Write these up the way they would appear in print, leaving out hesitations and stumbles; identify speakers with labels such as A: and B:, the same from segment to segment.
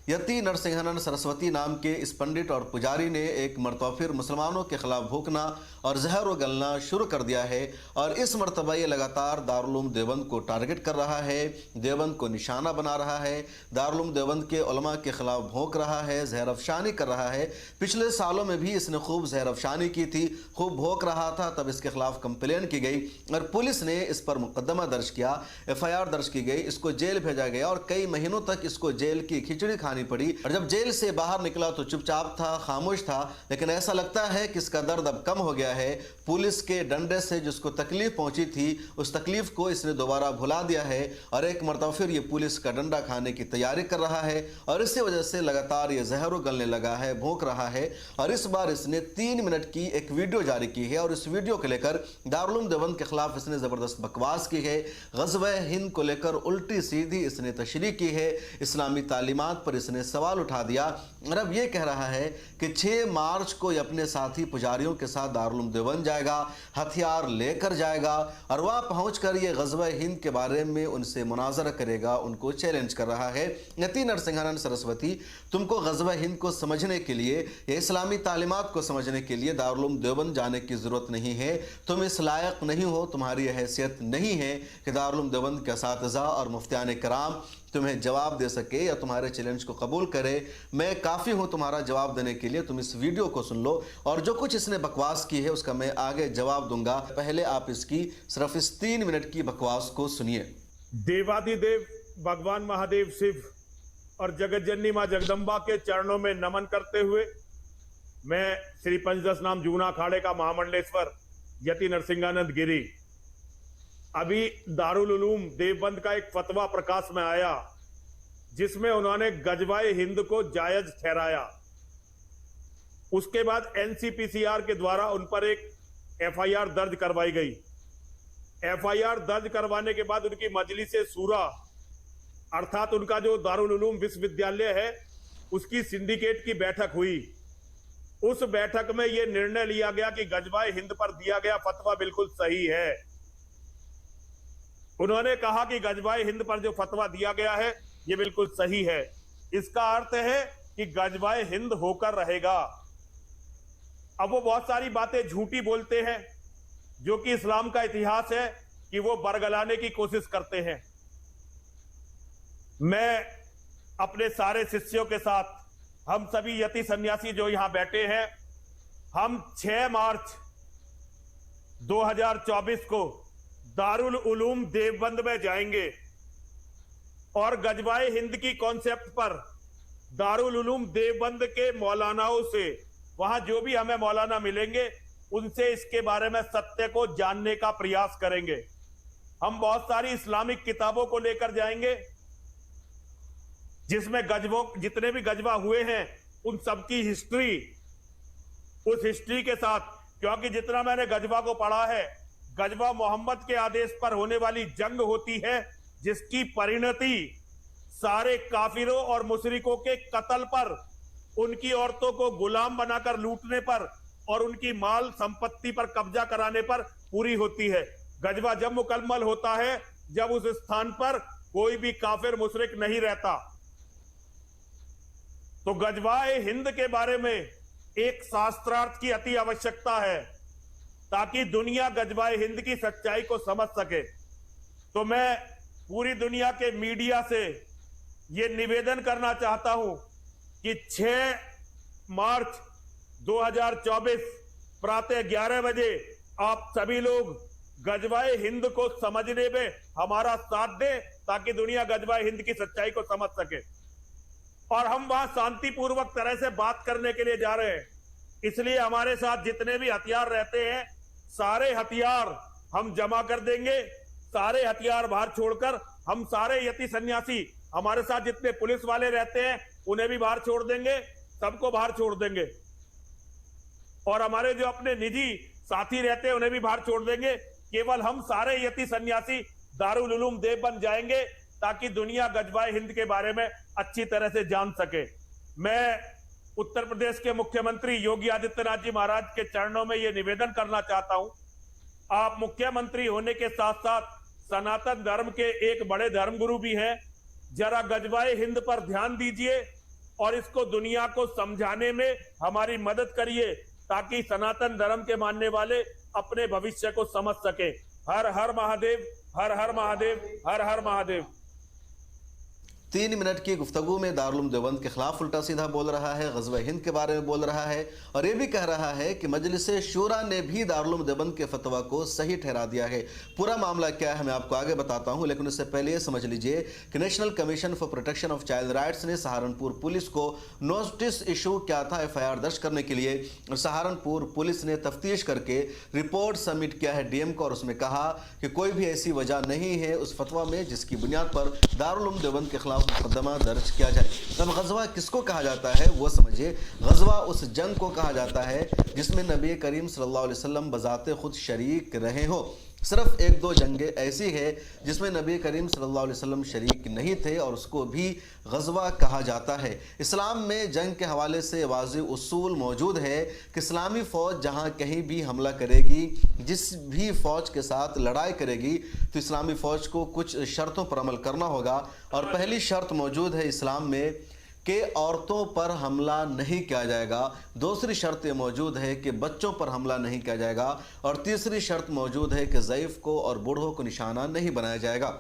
A: यति नरसिंहानंद सरस्वती नाम के इस पंडित और पुजारी ने एक मरतबा फिर मुसलमानों के खिलाफ भूकना और जहर व गलना शुरू कर दिया है और इस मरतबा ये लगातार दारुल उलूम देवबंद को टारगेट कर रहा है, देवबंद को निशाना बना रहा है, दारुल उलूम देवबंद के उलमा के खिलाफ भोंक रहा है, जहर अफशानी कर रहा है। पिछले सालों में भी इसने खूब जहर अफशानी की थी, खूब भोंक रहा था, तब इसके खिलाफ कंप्लेन की गई और पुलिस ने इस पर मुकदमा दर्ज किया, FIR दर्ज की गई, इसको जेल भेजा गया और कई महीनों तक इसको जेल की खिचड़ी खानी पड़ी। और जब जेल से बाहर निकला तो चुपचाप था, खामोश था, लेकिन ऐसा लगता है कि इसका दर्द अब कम हो गया है। पुलिस के डंडे से जिसको तकलीफ पहुंची थी उस तकलीफ को इसने दोबारा भुला दिया है और एक मरतबा फिर ये पुलिस का डंडा खाने की तैयारी कर रहा है और इसी वजह से लगातार ये जहर गलने लगा है, भौंक रहा है। और इस बार इसने 3 मिनट की एक वीडियो जारी की है और इस वीडियो को लेकर दारुल उलूम देवबंद के खिलाफ इसने जबरदस्त बकवास की है, ग़ज़वा हिंद को लेकर उल्टी सीधी इसने तशरीह की है, इस्लामी तालीमात पर इसने सवाल उठा दिया और अब ये कह रहा है कि 6 मार्च को ये अपने साथी पुजारियों के साथ दारुल उलूम देवबंद जाएगा, हथियार लेकर जाएगा और वहां पहुंचकर ये ग़ज़वा हिंद के बारे में उनसे मुनाज़रा करेगा, उनको चैलेंज कर रहा है। यति नरसिंहानंद सरस्वती, तुमको ग़ज़वा हिंद को समझने के लिए या इस्लामी तालीमात को समझने के लिए दारुल उलूम देवबंद जाने की ज़रूरत नहीं है, तुम इस लायक नहीं हो, तुम्हारी हैसियत नहीं है कि दारुल उलूम देवबंद के असातिज़ा और मुफ्तियान कराम तुम्हें जवाब दे सके या तुम्हारे चैलेंज को कबूल करे। मैं काफ़ी हूं तुम्हारा जवाब देने के लिए, तुम इस वीडियो को सुन लो और जो कुछ इसने बकवास की है उसका मैं आगे जवाब दूंगा। पहले आप इसकी सिर्फ इस 3 मिनट की बकवास को सुनिए।
B: देवादिदेव भगवान महादेव शिव और जगत जननी मां जगदम्बा के चरणों में नमन करते हुए मैं श्री पंचदश नाम जूना अखाड़े का महामंडलेश्वर यति नरसिंहानंद गिरी, अभी दारुल उलूम देवबंद का एक फतवा प्रकाश में आया जिसमें उन्होंने गजवाए हिंद को जायज ठहराया। उसके बाद NCPCR के द्वारा उन पर एक FIR दर्ज करवाई गई। FIR दर्ज करवाने के बाद उनकी मजलिस सूरा अर्थात उनका जो दारुल उलूम विश्वविद्यालय है उसकी सिंडिकेट की बैठक हुई। उस बैठक में यह निर्णय लिया गया कि गजवाए हिंद पर दिया गया फतवा बिल्कुल सही है। उन्होंने कहा कि गजवाए हिंद पर जो फतवा दिया गया है ये बिल्कुल सही है। इसका अर्थ है कि गजवाए हिंद होकर रहेगा। अब वो बहुत सारी बातें झूठी बोलते हैं जो कि इस्लाम का इतिहास है कि वो बरगलाने की कोशिश करते हैं। मैं अपने सारे शिष्यों के साथ, हम सभी यति सन्यासी जो यहां बैठे हैं, हम 6 मार्च 2024 को दारुल उलूम देवबंद में जाएंगे और गजवाए हिंद की कॉन्सेप्ट पर दारुल उलूम देवबंद के मौलानाओं से, वहां जो भी हमें मौलाना मिलेंगे उनसे इसके बारे में सत्य को जानने का प्रयास करेंगे। हम बहुत सारी इस्लामिक किताबों को लेकर जाएंगे जिसमें गजवों, जितने भी गजवा हुए हैं उन सबकी हिस्ट्री, उस हिस्ट्री के साथ, क्योंकि जितना मैंने गजवा को पढ़ा है, गजवा मोहम्मद के आदेश पर होने वाली जंग होती है जिसकी परिणति सारे काफिरों और मुशरिकों के कत्ल पर, उनकी औरतों को गुलाम बनाकर लूटने पर और उनकी माल संपत्ति पर कब्जा कराने पर पूरी होती है। गजवा जब मुकम्मल होता है जब उस स्थान पर कोई भी काफिर मुशरिक नहीं रहता। तो गजवाए हिंद के बारे में एक शास्त्रार्थ की अति आवश्यकता है ताकि दुनिया गजवाए हिंद की सच्चाई को समझ सके। तो मैं पूरी दुनिया के मीडिया से यह निवेदन करना चाहता हूं कि 6 मार्च 2024 प्रातः 11 बजे आप सभी लोग गजवाए हिंद को समझने में हमारा साथ दें ताकि दुनिया गजवाए हिंद की सच्चाई को समझ सके। और हम वहां शांतिपूर्वक तरह से बात करने के लिए जा रहे हैं, इसलिए हमारे साथ जितने भी हथियार रहते हैं सारे हथियार हम जमा कर देंगे। सारे हथियार बाहर छोड़कर हम सारे यति सन्यासी, हमारे साथ जितने पुलिस वाले रहते हैं उन्हें भी बाहर छोड़ देंगे, सबको बाहर छोड़ देंगे। और हमारे जो अपने निजी साथी रहते हैं उन्हें भी बाहर छोड़ देंगे। केवल हम सारे यति सन्यासी दारुल उलूम देवबंद जाएंगे ताकि दुनिया गजवाए हिंद के बारे में अच्छी तरह से जान सके। मैं उत्तर प्रदेश के मुख्यमंत्री योगी आदित्यनाथ जी महाराज के चरणों में यह निवेदन करना चाहता हूं, आप मुख्यमंत्री होने के साथ साथ सनातन धर्म के एक बड़े धर्मगुरु भी हैं, जरा गजवाए हिंद पर ध्यान दीजिए और इसको दुनिया को समझाने में हमारी मदद करिए, ताकि सनातन धर्म के मानने वाले अपने भविष्य को समझ सके। हर हर महादेव, हर हर महादेव, हर हर महादेव।
A: 3 मिनट की गुफ्तगू में दारुल उलूम देवबंद के खिलाफ उल्टा सीधा बोल रहा है, ग़ज़वा हिंद के बारे में बोल रहा है और ये भी कह रहा है कि मजलिस शूरा ने भी दारुल उलूम देवबंद के फतवा को सही ठहरा दिया है। पूरा मामला क्या है मैं आपको आगे बताता हूं, लेकिन उससे पहले ये समझ लीजिए कि national commission for protection of child rights ने सहारनपुर पुलिस को नोटिस इशू किया था FIR दर्ज करने के लिए। और सहारनपुर पुलिस ने तफ्तीश करके रिपोर्ट सबमिट किया है DM को और उसमें कहा कि कोई भी ऐसी वजह नहीं है उस फतवा में जिसकी बुनियाद पर दारुल उलूम देवबंद के खिलाफ मुकदमा दर्ज किया जाए। तब ग़ज़वा किसको कहा जाता है वो समझिए। ग़ज़वा उस जंग को कहा जाता है जिसमें नबी करीम सल्लल्लाहु अलैहि वसल्लम बज़ाते खुद शरीक रहे हो। सिर्फ 1-2 जंगें ऐसी है जिसमें नबी करीम सल्लल्लाहु अलैहि वसल्लम शरीक नहीं थे और उसको भी ग़ज़वा कहा जाता है। इस्लाम में जंग के हवाले से वाज़ेह उसूल मौजूद है कि इस्लामी फ़ौज जहाँ कहीं भी हमला करेगी, जिस भी फ़ौज के साथ लड़ाई करेगी, तो इस्लामी फ़ौज को कुछ शर्तों पर अमल करना होगा। और पहली शर्त मौजूद है इस्लाम में कि औरतों पर हमला नहीं किया जाएगा। दूसरी शर्त ये मौजूद है कि बच्चों पर हमला नहीं किया जाएगा और तीसरी शर्त मौजूद है कि ज़ईफ़ को और बूढ़ों को निशाना नहीं बनाया जाएगा।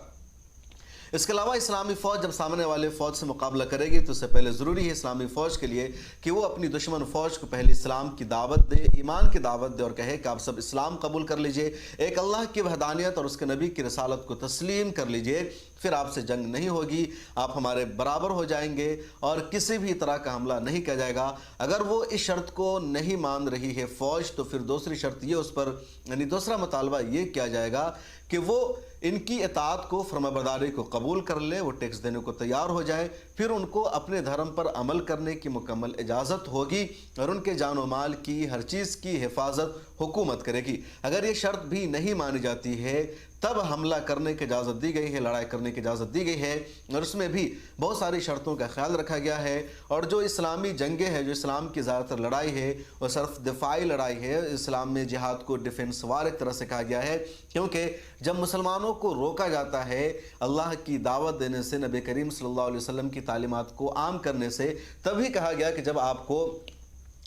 A: इसके अलावा इस्लामी फ़ौज जब सामने वाले फ़ौज से मुकाबला करेगी तो उससे पहले ज़रूरी है इस्लामी फ़ौज के लिए कि वो अपनी दुश्मन फ़ौज को पहले इस्लाम की दावत दे, ईमान की दावत दे और कहे कि आप सब इस्लाम कबूल कर लीजिए, एक अल्लाह की वहदानियत और उसके नबी की रसालत को तस्लीम कर लीजिए, फिर आपसे जंग नहीं होगी, आप हमारे बराबर हो जाएंगे और किसी भी तरह का हमला नहीं किया जाएगा। अगर वो इस शर्त को नहीं मान रही है फ़ौज तो फिर दूसरी शर्त ये उस पर यानी दूसरा मुतालबा ये किया जाएगा कि वो इनकी इताअत को, फरमाबरदारी को कबूल कर ले, वो टैक्स देने को तैयार हो जाए, फिर उनको अपने धर्म पर अमल करने की मुकम्मल इजाज़त होगी और उनके जान व माल की हर चीज़ की हिफाजत हुकूमत करेगी। अगर ये शर्त भी नहीं मानी जाती है तब हमला करने की इजाज़त दी गई है, लड़ाई करने की इजाज़त दी गई है और उसमें भी बहुत सारी शर्तों का ख्याल रखा गया है। और जो इस्लामी जंगें हैं, जो इस्लाम की ज़्यादातर लड़ाई है वो सिर्फ दिफाई लड़ाई है। इस्लाम में जिहाद को डिफेंस वार एक तरह से कहा गया है, क्योंकि जब मुसलमानों को रोका जाता है अल्लाह की दावत देने से, नबी करीम सल्लल्लाहु अलैहि वसल्लम की तालीमात को आम करने से, तभी कहा गया कि जब आपको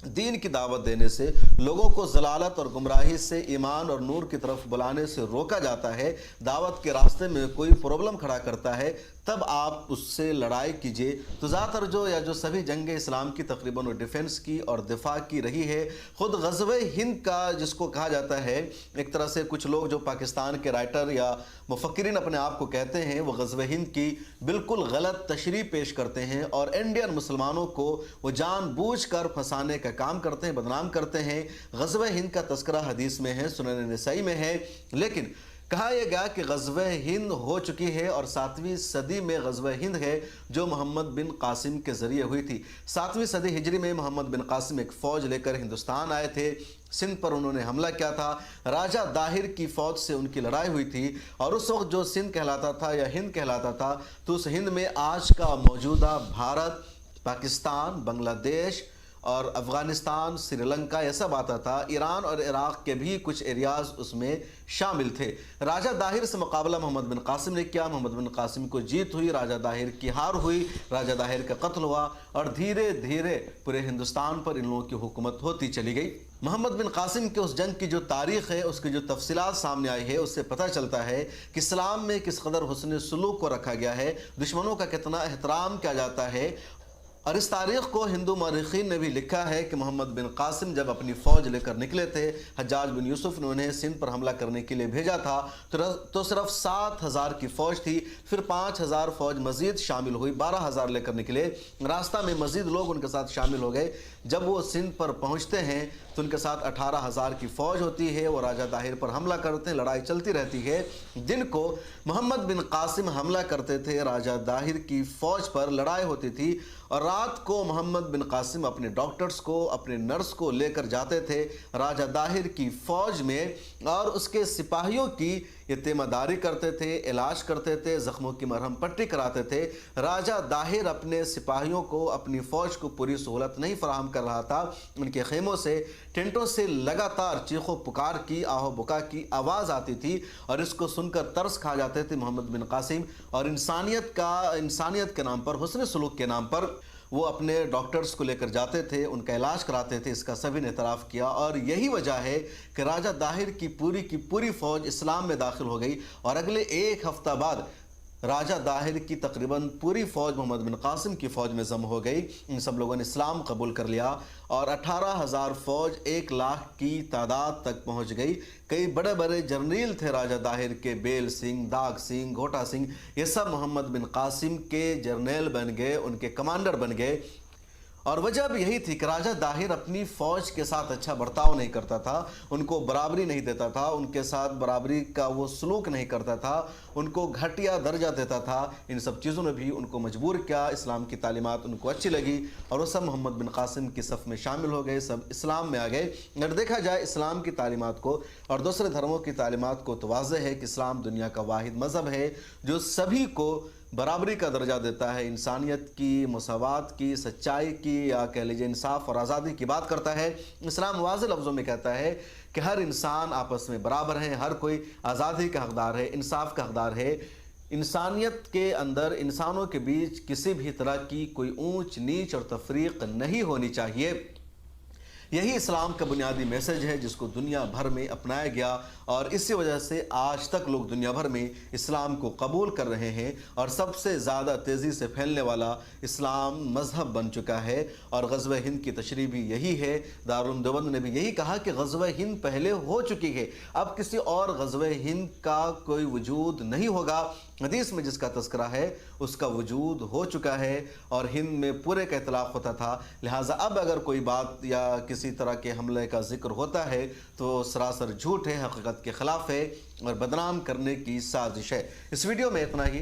A: दीन की दावत देने से, लोगों को ज़लालत और गुमराही से ईमान और नूर की तरफ बुलाने से रोका जाता है, दावत के रास्ते में कोई प्रॉब्लम खड़ा करता है, तब आप उससे लड़ाई कीजिए। तो ज़्यादातर जो सभी जंग इस्लाम की तकरीबन वो डिफेंस की और दिफा की रही है। ख़ुद ग़ज़वा हिंद का जिसको कहा जाता है, एक तरह से कुछ लोग जो पाकिस्तान के राइटर या मुफक्किरीन अपने आप को कहते हैं, वो ग़ज़वा हिंद की बिल्कुल गलत तशरीह पेश करते हैं और इंडियन मुसलमानों को वो जानबूझकर फंसाने का काम करते हैं, बदनाम करते हैं। ग़ज़वा हिंद का तज़किरा हदीस में है, सुनन नसाई में है, लेकिन कहा यह गया कि ग़ज़वा हिंद हो चुकी है और 7वीं सदी में ग़ज़वा हिंद है जो मोहम्मद बिन कासिम के ज़रिए हुई थी। 7वीं सदी हिजरी में मोहम्मद बिन कासिम एक फ़ौज लेकर हिंदुस्तान आए थे। सिंध पर उन्होंने हमला किया था, राजा दाहिर की फ़ौज से उनकी लड़ाई हुई थी और उस वक्त जो सिंध कहलाता था या हिंद कहलाता था, तो उस हिंद में आज का मौजूदा भारत, पाकिस्तान, बांग्लादेश और अफ़गानिस्तान, श्रीलंका ये सब आता था। ईरान और इराक़ के भी कुछ एरियाज़ उसमें शामिल थे। राजा दाहिर से मुकाबला मोहम्मद बिन कासिम ने किया, मोहम्मद बिन कासिम को जीत हुई, राजा दाहिर की हार हुई, राजा दाहिर का कत्ल हुआ और धीरे धीरे पूरे हिंदुस्तान पर इन लोगों की हुकूमत होती चली गई। मोहम्मद बिन कासिम के उस जंग की जो तारीख़ है, उसकी जो तफसीलात सामने आई है, उससे पता चलता है कि इस्लाम में किस कदर हुस्न सलूक को रखा गया है, दुश्मनों का कितना एहतराम किया जाता है। और इस तारीख़ को हिंदू मौरख़ीन ने भी लिखा है कि मोहम्मद बिन कासिम जब अपनी फ़ौज लेकर निकले थे, हज्जाज बिन यूसुफ ने उन्हें सिंध पर हमला करने के लिए भेजा था, तो सिर्फ 7,000 की फ़ौज थी। फिर 5,000 फ़ौज मज़ीद शामिल हुई, 12,000 लेकर निकले। रास्ता में मज़ीद लोग उनके साथ शामिल हो गए। जब वो सिंध पर पहुँचते हैं तो उनके साथ 18,000 की फ़ौज होती है। वो राजा दाहिर पर हमला करते हैं, लड़ाई चलती रहती है। दिन को मोहम्मद बिन कासिम हमला करते थे राजा दाहिर की फ़ौज पर, लड़ाई होती थी और रात को मोहम्मद बिन कासिम अपने डॉक्टर्स को, अपने नर्स को लेकर जाते थे राजा दाहिर की फ़ौज में और उसके सिपाहियों की ये तीमारदारी करते थे, इलाज करते थे, ज़ख्मों की मरहम पट्टी कराते थे। राजा दाहिर अपने सिपाहियों को, अपनी फ़ौज को पूरी सहूलत नहीं फराहम कर रहा था। उनके खेमों से, टेंटों से लगातार चीखों पुकार की, आहो बुका की आवाज़ आती थी और इसको सुनकर तरस खा जाते थे मोहम्मद बिन कासिम। और इंसानियत के नाम पर, हुस्न सलूक के नाम पर वो अपने डॉक्टर्स को लेकर जाते थे, उनका इलाज कराते थे। इसका सभी ने एतराफ़ किया और यही वजह है कि राजा दाहिर की पूरी फ़ौज इस्लाम में दाखिल हो गई और अगले एक हफ़्ता बाद राजा दाहिर की तकरीबन पूरी फ़ौज मोहम्मद बिन कासिम की फ़ौज में जमा हो गई। इन सब लोगों ने इस्लाम कबूल कर लिया और 18,000 फ़ौज 1 लाख की तादाद तक पहुंच गई। कई बड़े बड़े जर्नैल थे राजा दाहिर के, बेल सिंह, दाग सिंह, घोटा सिंह, ये सब मोहम्मद बिन कासिम के जर्नैल बन गए, उनके कमांडर बन गए। और वजह भी यही थी कि राजा दाहिर अपनी फ़ौज के साथ अच्छा बर्ताव नहीं करता था, उनको बराबरी नहीं देता था, उनके साथ बराबरी का वो सलूक नहीं करता था, उनको घटिया दर्जा देता था। इन सब चीज़ों ने भी उनको मजबूर किया। इस्लाम की तालीमात उनको अच्छी लगी और वो सब मोहम्मद बिन कासिम की सफ़ में शामिल हो गए, सब इस्लाम में आ गए। अगर देखा जाए इस्लाम की तालीमात को और दूसरे धर्मों की तालीमात को तो वाज़ेह है कि इस्लाम दुनिया का वाहिद मज़हब है जो सभी को बराबरी का दर्जा देता है, इंसानियत की, मसावात की, सच्चाई की, या कह लीजिए इंसाफ और आज़ादी की बात करता है। इस्लाम वाज़ेह लफ्ज़ों में कहता है कि हर इंसान आपस में बराबर है, हर कोई आज़ादी का हकदार है, इंसाफ का हकदार है। इंसानियत के अंदर, इंसानों के बीच किसी भी तरह की कोई ऊंच नीच और तफरीक नहीं होनी चाहिए। यही इस्लाम का बुनियादी मैसेज है जिसको दुनिया भर में अपनाया गया और इसी वजह से आज तक लोग दुनिया भर में इस्लाम को कबूल कर रहे हैं और सबसे ज़्यादा तेज़ी से फैलने वाला इस्लाम मज़हब बन चुका है। और ग़ज़वा हिंद की तशरीह भी यही है। दारुल देवबंद ने भी यही कहा कि ग़ज़वा हिंद पहले हो चुकी है, अब किसी और ग़ज़वा हिंद का कोई वजूद नहीं होगा। हदीस में जिसका तज़किरा है उसका वजूद हो चुका है और हिंद में पूरे का इतलाक़ होता था। लिहाजा अब अगर कोई बात या किसी तरह के हमले का जिक्र होता है तो सरासर झूठ है, हकीकत के ख़िलाफ़ है और बदनाम करने की साजिश है। इस वीडियो में इतना ही।